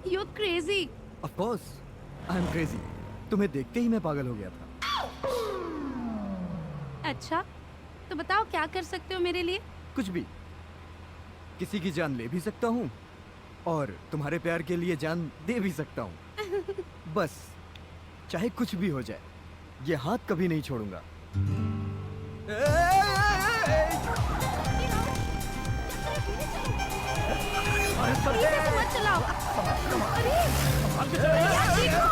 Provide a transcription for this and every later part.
You're crazy. Of course, I'm crazy. तुम्हें देखते ही मैं पागल हो गया था। अच्छा, तो बताओ क्या कर सकते हो मेरे लिए? कुछ भी। किसी की जान ले भी सकता हूँ और तुम्हारे प्यार के लिए जान दे भी सकता हूँ। बस चाहे कुछ भी हो जाए, ये हाथ कभी नहीं छोड़ूंगा। धीरे से मत चलाओ। अरे यार, देखो।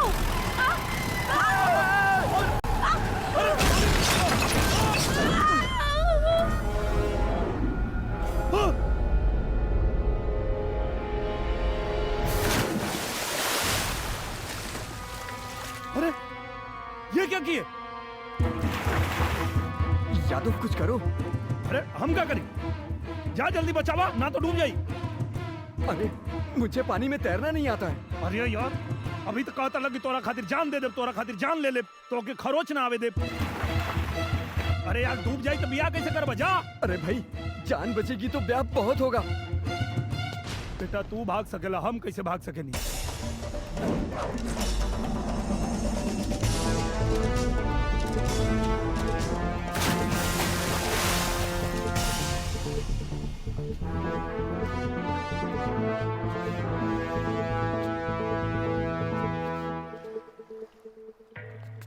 अरे ये क्या किए? यादव कुछ करो। अरे हम क्या करें? जा जल्दी बचावा, ना तो डूब जाई। अरे मुझे पानी में तैरना नहीं आता है। अरे यार, अभी तो कहता लगी तोरा खातिर जान दे दे, तोरा खातिर जान ले ले, तो के खरोच ना आवे दे। अरे यार डूब जाई तो बियाह कैसे कर बजा? अरे भाई, जान बचेगी तो ब्याह बहुत होगा। बेटा तू भाग सकेला, हम कैसे भाग सके नहीं?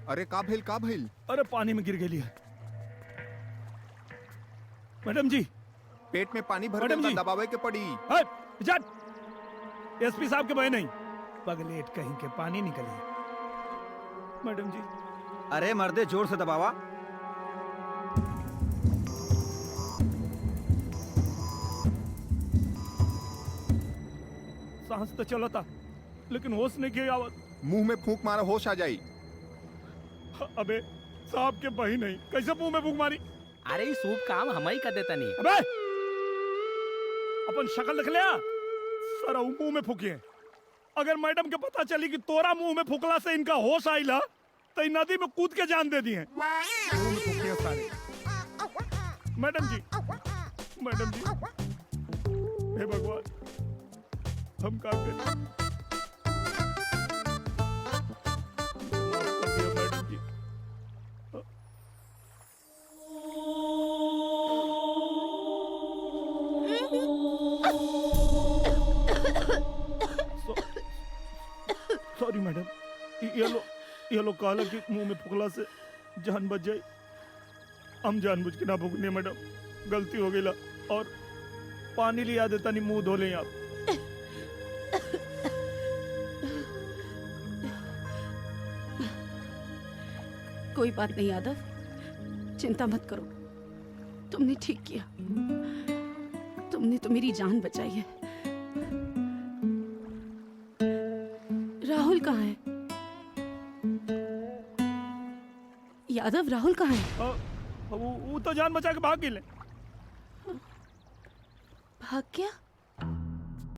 अरे का भइल? अरे पानी में गिर गेली है। मैडम जी, पेट में पानी भर मैडम गया जी। था, दबावे के पड़ी। एसपी साहब के बहे नहीं, पगलेट कहीं के पानी निकली। मैडम जी, अरे मर्दे जोर से दबावा। सांस तो चला था लेकिन होश नहीं के आवत। मुंह में फूंक मारा होश आ जाई। अबे साहब के बही नहीं, कैसे मुंह में फूंक मारी? अरे ये सूप काम हम ही कर देता नहीं। अबे अपन शक्ल देख लिया, सारा मुंह में फूकिए। अगर मैडम के पता चली कि तोरा मुंह में फूकला से इनका होश आइला तो इन नदी में कूद के जान दे दिए। मुंह में फूकिए सारे। मैडम जी, मैडम जी, हे भगवान, हम क्या करें? माफ कर दिया मैडम जी। सॉरी मैडम, ये लोग कहला कि मुंह में फुकला से जान बच जाए। हम जानबूझ के ना फूकने मैडम, गलती हो गई। और पानी लिया देता नहीं, मुंह धो लें आप। कोई बात नहीं यादव, चिंता मत करो। तुमने ठीक किया, तुमने तो मेरी जान बचाई है। राहुल कहाँ है? यादव, राहुल कहाँ है? वो तो जान बचा के भाग गए। भाग गया?